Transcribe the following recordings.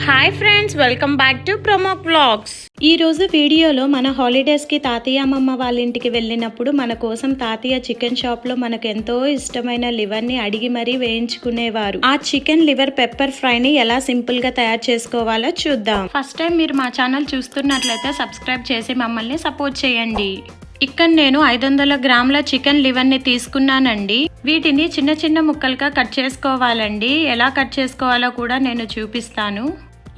Hi friends, welcome back to promo vlogs. ఈ రోజు వీడియోలో మన హాలిడేస్కి తాతయ్య అమ్మమ్మ వాళ్ళ ఇంటికి వెళ్ళినప్పుడు మన కోసం తాతయ్య చికెన్ షాప్లో మనకు ఎంతో ఇష్టమైన లివర్ని అడిగి మరీ వేయించుకునేవారు. ఆ చికెన్ లివర్ పెప్పర్ ఫ్రైని ఎలా సింపుల్గా తయారు చేసుకోవాలో చూద్దాం. ఫస్ట్ టైం మీరు మా ఛానల్ చూస్తున్నట్లయితే సబ్స్క్రైబ్ చేసి మమ్మల్ని సపోర్ట్ చేయండి. ఇక్కడ నేను 500 గ్రాముల చికెన్ లివర్ని తీసుకున్నానండి. వీటిని చిన్న చిన్న ముక్కలుగా కట్ చేసుకోవాలండి. ఎలా కట్ చేసుకోవాలో కూడా నేను చూపిస్తాను.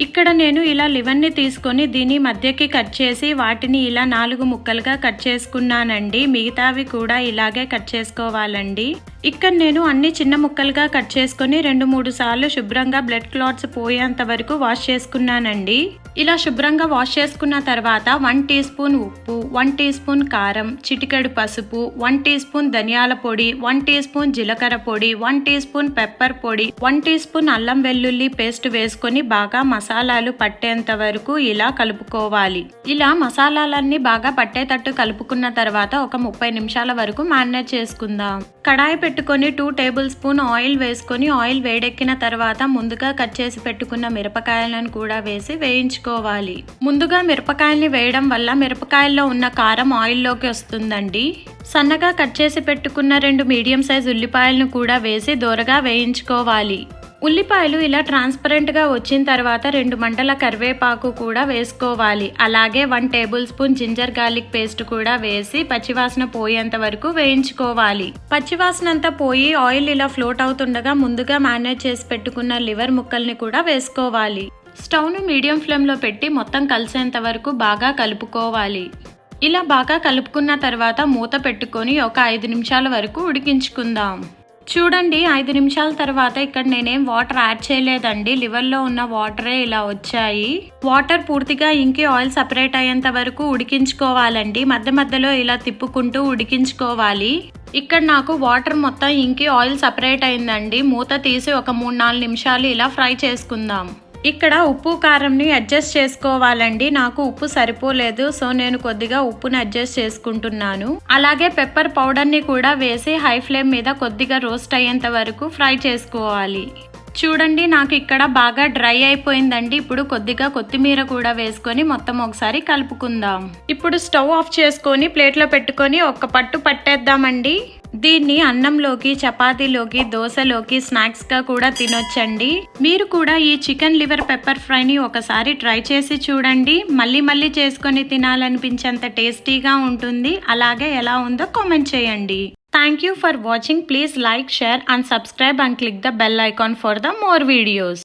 ఇక్కడ నేను ఇలా లివర్ని తీసుకొని దీని మధ్యకి కట్ చేసి వాటిని ఇలా 4 ముక్కలుగా కట్ చేసుకున్నానండి. మిగతావి కూడా ఇలాగే కట్ చేసుకోవాలండి. ఇక్కడ నేను అన్ని చిన్న ముక్కలుగా కట్ చేసుకొని 2-3 సార్లు శుభ్రంగా బ్లడ్ క్లాట్స్ పోయేంత వరకు వాష్ చేసుకున్నానండి. ఇలా శుభ్రంగా వాష్ చేసుకున్న తర్వాత 1 టీ స్పూన్ ఉప్పు, 1 టీ స్పూన్ కారం, చిటికెడు పసుపు, 1 టీ స్పూన్ ధనియాల పొడి, 1 టీ స్పూన్ జీలకర్ర పొడి, 1 టీ స్పూన్ పెప్పర్ పొడి, 1 టీ స్పూన్ అల్లం వెల్లుల్లి పేస్ట్ వేసుకొని బాగా మసాలాలు పట్టేంత వరకు ఇలా కలుపుకోవాలి. ఇలా మసాలాలన్నీ బాగా పట్టేటట్టు కలుపుకున్న తర్వాత ఒక 30 నిమిషాల వరకు మ్యారినేట్ చేసుకుందాం. కడాయి పెట్టుకొని 2 టేబుల్ స్పూన్ ఆయిల్ వేసుకొని ఆయిల్ వేడెక్కిన తర్వాత ముందుగా కట్ చేసి పెట్టుకున్న మిరపకాయలను కూడా వేసి వేయించుకోవాలి. ముందుగా మిరపకాయల్ని వేయడం వల్ల మిరపకాయల్లో ఉన్న కారం ఆయిల్లోకి వస్తుందండి. సన్నగా కట్ చేసి పెట్టుకున్న 2 మీడియం సైజ్ ఉల్లిపాయలను కూడా వేసి దోరగా వేయించుకోవాలి. ఉల్లిపాయలు ఇలా ట్రాన్స్పరెంట్ గా వచ్చిన తర్వాత 2 మంటల కరివేపాకు కూడా వేసుకోవాలి. అలాగే 1 tablespoon ginger garlic paste కూడా వేసి పచ్చివాసన పోయేంత వరకు వేయించుకోవాలి. పచ్చివాసన అంతా పోయి ఆయిల్ ఇలా ఫ్లోట్ అవుతుండగా ముందుగా మ్యారినేట్ చేసి పెట్టుకున్న లివర్ ముక్కల్ని కూడా వేసుకోవాలి. స్టవ్ను మీడియం ఫ్లేమ్లో పెట్టి మొత్తం కలిసేంత వరకు బాగా కలుపుకోవాలి. ఇలా బాగా కలుపుకున్న తర్వాత మూత పెట్టుకొని ఒక 5 నిమిషాల వరకు ఉడికించుకుందాం. చూడండి, 5 నిమిషాల తర్వాత ఇక్కడ నేనేం వాటర్ యాడ్ చేయలేదండి. లివర్లో ఉన్న వాటరే ఇలా వచ్చాయి. వాటర్ పూర్తిగా ఇంకి ఆయిల్ సపరేట్ అయ్యేంత వరకు ఉడికించుకోవాలండి. మధ్య మధ్యలో ఇలా తిప్పుకుంటూ ఉడికించుకోవాలి. ఇక్కడ నాకు వాటర్ మొత్తం ఇంకి ఆయిల్ సపరేట్ అయిందండి. మూత తీసి ఒక 3-4 నిమిషాలు ఇలా ఫ్రై చేసుకుందాం. ఇక్కడ ఉప్పు కారంని అడ్జస్ట్ చేసుకోవాలండి. నాకు ఉప్పు సరిపోలేదు, సో నేను కొద్దిగా ఉప్పుని అడ్జస్ట్ చేసుకుంటున్నాను. అలాగే పెప్పర్ పౌడర్ని కూడా వేసి హై ఫ్లేమ్ మీద కొద్దిగా రోస్ట్ అయ్యేంత వరకు ఫ్రై చేసుకోవాలి. చూడండి, నాకు ఇక్కడ బాగా డ్రై అయిపోయిందండి. ఇప్పుడు కొద్దిగా కొత్తిమీర కూడా వేసుకొని మొత్తం ఒకసారి కలుపుకుందాం. ఇప్పుడు స్టవ్ ఆఫ్ చేసుకొని ప్లేట్లో పెట్టుకొని ఒక పట్టు పట్టేద్దామండి. దీన్ని అన్నంలోకి, చపాతీలోకి, దోశలోకి స్నాక్స్ గా కూడా తినొచ్చండి. మీరు కూడా ఈ చికెన్ లివర్ పెప్పర్ ఫ్రైని ఒకసారి ట్రై చేసి చూడండి. మళ్ళీ మళ్ళీ చేసుకొని తినాలనిపించేంత టేస్టీగా ఉంటుంది. అలాగే ఎలా ఉందో కామెంట్ చేయండి. Thank you for watching. Please like, share and subscribe and click the bell icon for the more videos.